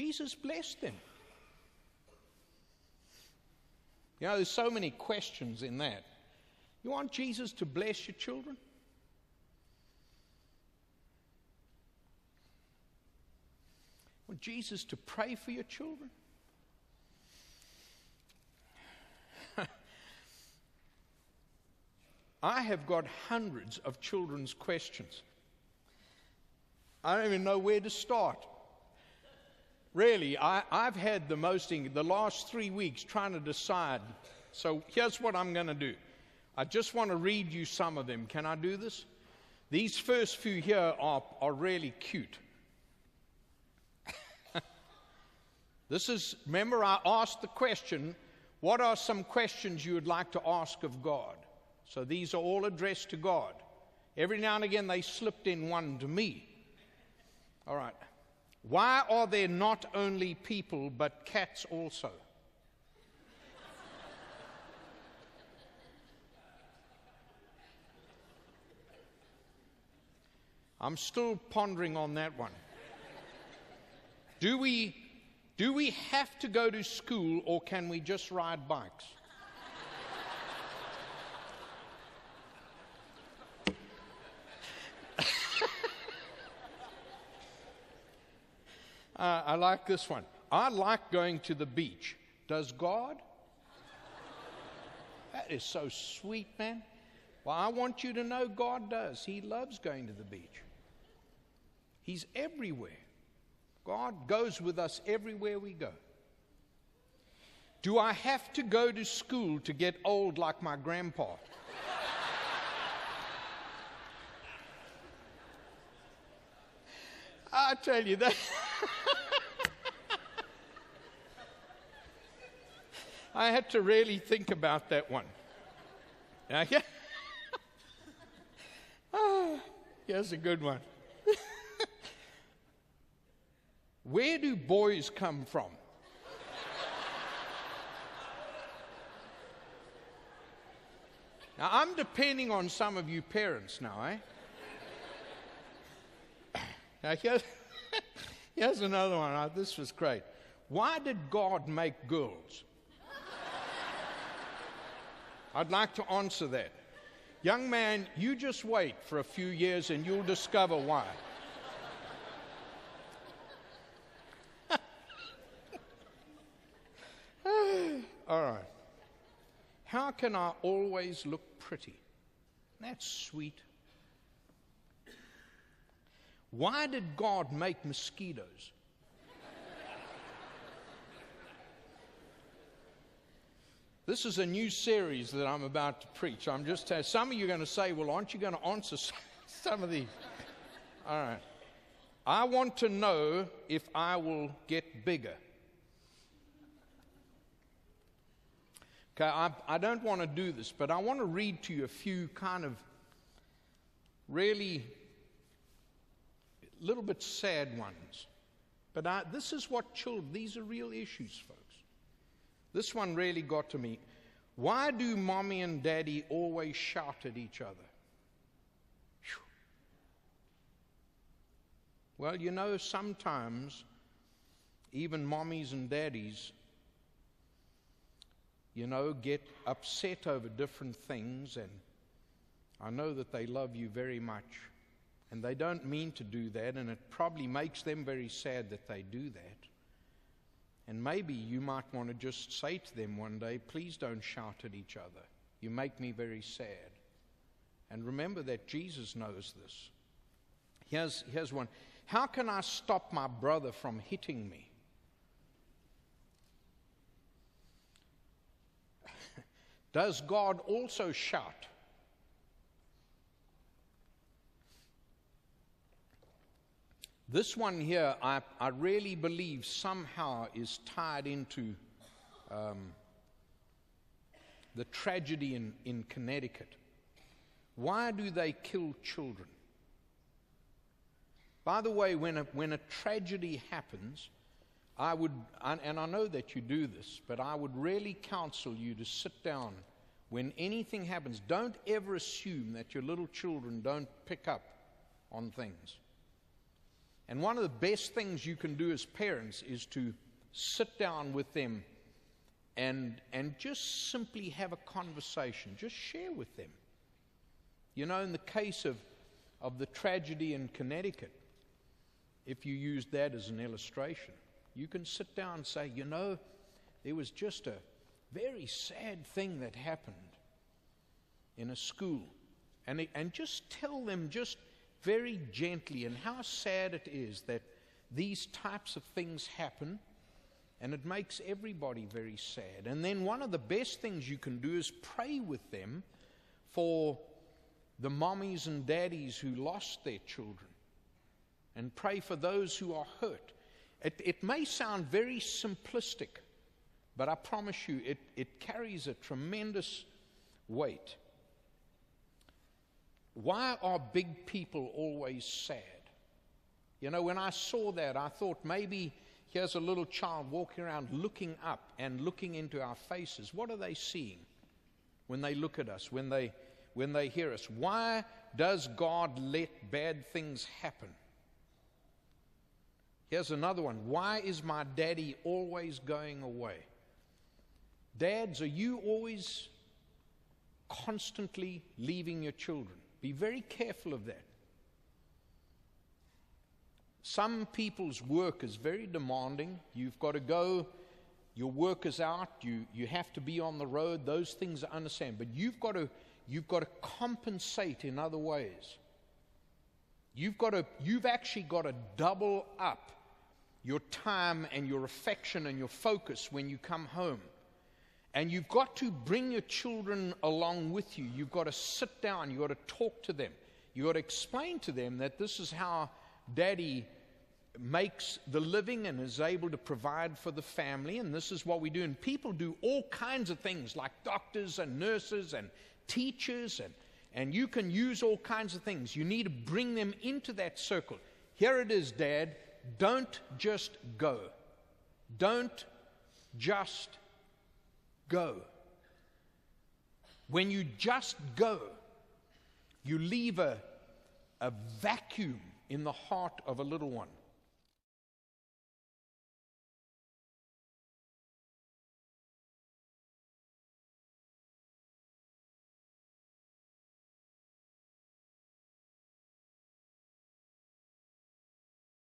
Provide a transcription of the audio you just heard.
Jesus blessed them. You know, there's so many questions in that. You want Jesus to bless your children? Want Jesus to pray for your children? I have got hundreds of children's questions. I don't even know where to start. Really, I've had the last 3 weeks trying to decide. So here's what I'm going to do. I just want to read you some of them. Can I do this? These first few here are really cute. Remember I asked the question, what are some questions you would like to ask of God? So these are all addressed to God. Every now and again they slipped in one to me. All right. Why are there not only people but cats also? I'm still pondering on that one. Do we have to go to school, or can we just ride bikes? I like this one. I like going to the beach. Does God? That is so sweet, man. Well, I want you to know God does. He loves going to the beach. He's everywhere. God goes with us everywhere we go. Do I have to go to school to get old like my grandpa? I tell you that. I had to really think about that one. Now, here's a good one. Where do boys come from? Now, I'm depending on some of you parents now, eh? Now, here's another one. Oh, this was great. Why did God make girls? I'd like to answer that. Young man, you just wait for a few years and you'll discover why. All right. How can I always look pretty? That's sweet. Why did God make mosquitoes? This is a new series that I'm about to preach. I'm just telling some of you are going to say, well, aren't you going to answer some of these? All right. I want to know if I will get bigger. Okay, I don't want to do this, but I want to read to you a few kind of really a little bit sad ones. But this is what children, these are real issues, folks. This one really got to me. Why do mommy and daddy always shout at each other? Whew. Well, you know, sometimes even mommies and daddies, you know, get upset over different things, and I know that they love you very much, and they don't mean to do that, and it probably makes them very sad that they do that. And maybe you might want to just say to them one day, please don't shout at each other. You make me very sad. And remember that Jesus knows this. Here's one. How can I stop my brother from hitting me? Does God also shout? This one here, I really believe somehow is tied into the tragedy in Connecticut. Why do they kill children? By the way, when a tragedy happens, and I know that you do this, but I would really counsel you to sit down when anything happens. Don't ever assume that your little children don't pick up on things. And one of the best things you can do as parents is to sit down with them and just simply have a conversation. Just share with them. You know, in the case of the tragedy in Connecticut, if you use that as an illustration, you can sit down and say, you know, there was just a very sad thing that happened in a school. And just tell them just very gently and how sad it is that these types of things happen, and it makes everybody very sad. And then one of the best things you can do is pray with them for the mommies and daddies who lost their children, and pray for those who are hurt. It may sound very simplistic, but I promise you it carries a tremendous weight. Why are big people always sad? You know, when I saw that, I thought maybe here's a little child walking around looking up and looking into our faces. What are they seeing when they look at us, when they hear us? Why does God let bad things happen? Here's another one. Why is my daddy always going away? Dads, are you always constantly leaving your children? Be very careful of that. Some people's work is very demanding. You've got to go, your work is out, you have to be on the road. Those things are understandable. But you've got to compensate in other ways. You've actually got to double up your time and your affection and your focus when you come home. And you've got to bring your children along with you. You've got to sit down. You've got to talk to them. You've got to explain to them that this is how Daddy makes the living and is able to provide for the family, and this is what we do. And people do all kinds of things like doctors and nurses and teachers, and you can use all kinds of things. You need to bring them into that circle. Here it is, Dad. Don't just go. Don't just go. When you just go, you leave a vacuum in the heart of a little one.